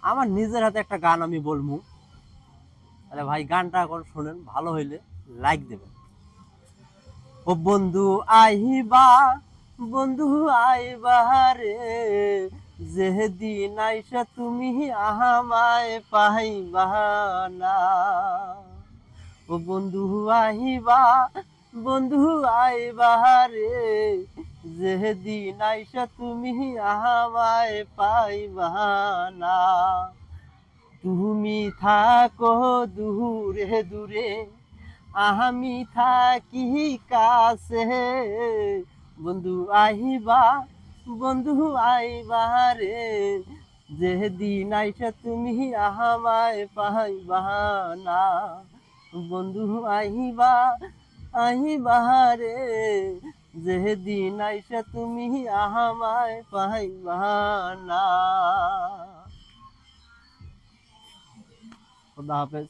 আমার নিজের হাতে একটা গান আমি বলবো, তাহলে ভাই গানটা এখন শোনেন, ভালো হইলে লাইক দেবেন। ও বন্ধু আইবা, বন্ধু আইবা রে, যেদিন আইসা তুমি আমায় পাইবা না। ও বন্ধু আইবা, বন্ধু আইবা রে, যেদিন আইসা তুমি আমায় পাইবা না। তুমি থাকো দূরে দূরে, আমি থাকি কাছে, বন্ধু আইবা, বন্ধু আইবা রে, যেদিন আইসা তুমি আমায় পাইবা না। বন্ধু আইবা, আইবা রে, যেদিন আইসা তুমি আমায় পাইবা না। খোদা হাফেজ।